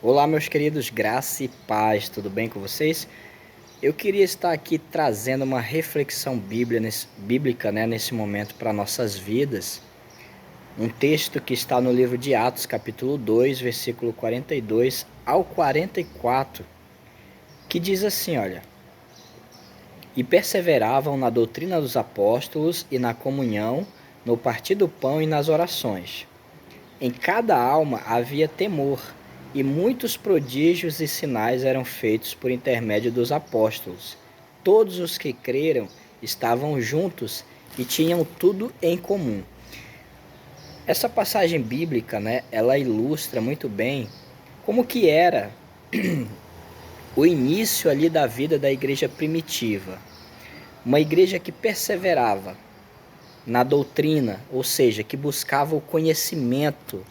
Olá, meus queridos, graça e paz, tudo bem com vocês? Eu queria estar aqui trazendo uma reflexão bíblica, nesse momento para nossas vidas. Um texto que está no livro de Atos, capítulo 2, versículo 42 ao 44, que diz assim, olha: E perseveravam na doutrina dos apóstolos e na comunhão, no partir do pão e nas orações. Em cada alma havia temor, e muitos prodígios e sinais eram feitos por intermédio dos apóstolos. Todos os que creram estavam juntos e tinham tudo em comum. Essa passagem bíblica, ela ilustra muito bem como que era o início ali da vida da igreja primitiva. Uma igreja que perseverava na doutrina, ou seja, que buscava o conhecimento,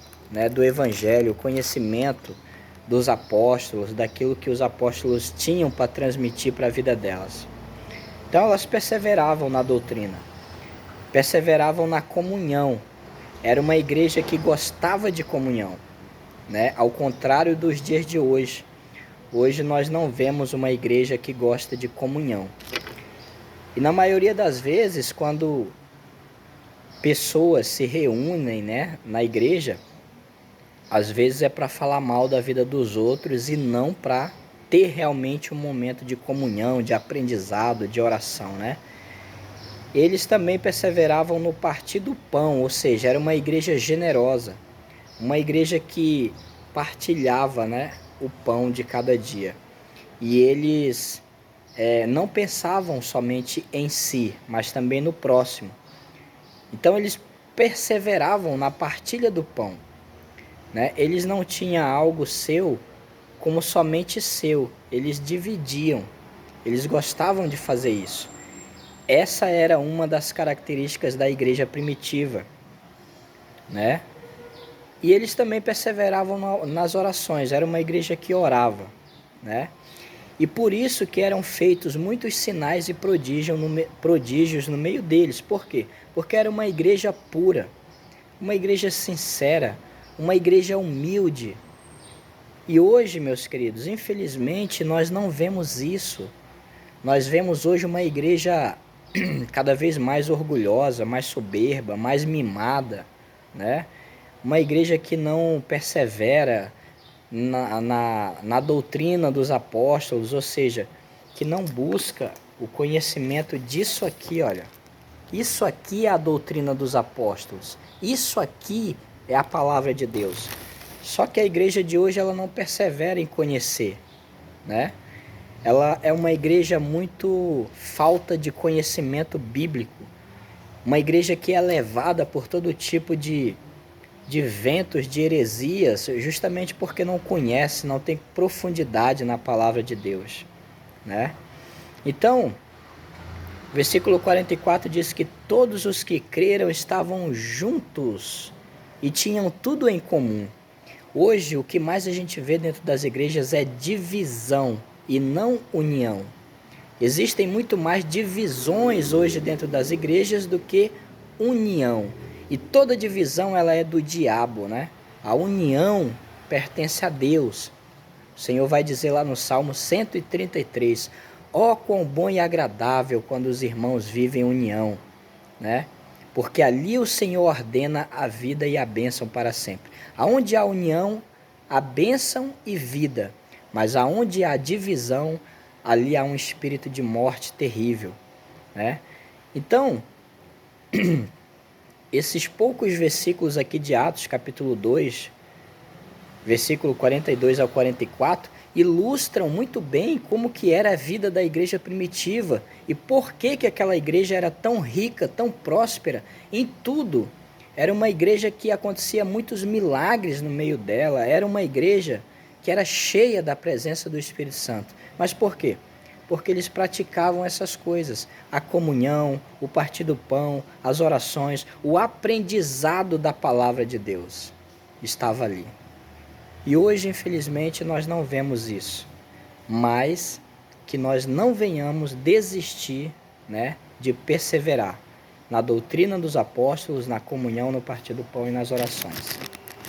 do Evangelho, o conhecimento dos apóstolos, daquilo que os apóstolos tinham para transmitir para a vida delas. Então elas perseveravam na doutrina, perseveravam na comunhão. Era uma igreja que gostava de comunhão, ao contrário dos dias de hoje. Hoje nós não vemos uma igreja que gosta de comunhão. E na maioria das vezes, quando pessoas se reúnem, na igreja, às vezes é para falar mal da vida dos outros e não para ter realmente um momento de comunhão, de aprendizado, de oração, Eles também perseveravam no partir do pão, ou seja, era uma igreja generosa, uma igreja que partilhava, o pão de cada dia. E eles não pensavam somente em si, mas também no próximo. Então eles perseveravam na partilha do pão, Eles não tinham algo seu como somente seu, eles dividiam, eles gostavam de fazer isso. Essa era uma das características da igreja primitiva, E eles também perseveravam nas orações, era uma igreja que orava, E por isso que eram feitos muitos sinais e prodígios no meio deles. Por quê? Porque era uma igreja pura, uma igreja sincera, uma igreja humilde. E hoje, meus queridos, infelizmente nós não vemos isso. Nós vemos hoje uma igreja cada vez mais orgulhosa, mais soberba, mais mimada, Uma igreja que não persevera na doutrina dos apóstolos, ou seja, que não busca o conhecimento disso aqui, olha. Isso aqui é a doutrina dos apóstolos. Isso aqui é a palavra de Deus. Só que a igreja de hoje ela não persevera em conhecer, Ela é uma igreja muito falta de conhecimento bíblico. Uma igreja que é levada por todo tipo de ventos, de heresias, justamente porque não conhece, não tem profundidade na palavra de Deus, Então, versículo 44 diz que todos os que creram estavam juntos e tinham tudo em comum. Hoje, o que mais a gente vê dentro das igrejas é divisão e não união. Existem muito mais divisões hoje dentro das igrejas do que união. E toda divisão ela é do diabo, A união pertence a Deus. O Senhor vai dizer lá no Salmo 133, ó quão bom e agradável quando os irmãos vivem em união, Porque ali o Senhor ordena a vida e a bênção para sempre. Aonde há união, há bênção e vida. Mas aonde há divisão, ali há um espírito de morte terrível, Então, esses poucos versículos aqui de Atos, capítulo 2, versículo 42 ao 44, ilustram muito bem como que era a vida da igreja primitiva e por que aquela igreja era tão rica, tão próspera em tudo. Era uma igreja que acontecia muitos milagres no meio dela, era uma igreja que era cheia da presença do Espírito Santo. Mas por quê? Porque eles praticavam essas coisas, a comunhão, o partir do pão, as orações, o aprendizado da palavra de Deus estava ali. E hoje, infelizmente, nós não vemos isso, mas que nós não venhamos desistir, de perseverar na doutrina dos apóstolos, na comunhão, no partir do pão e nas orações.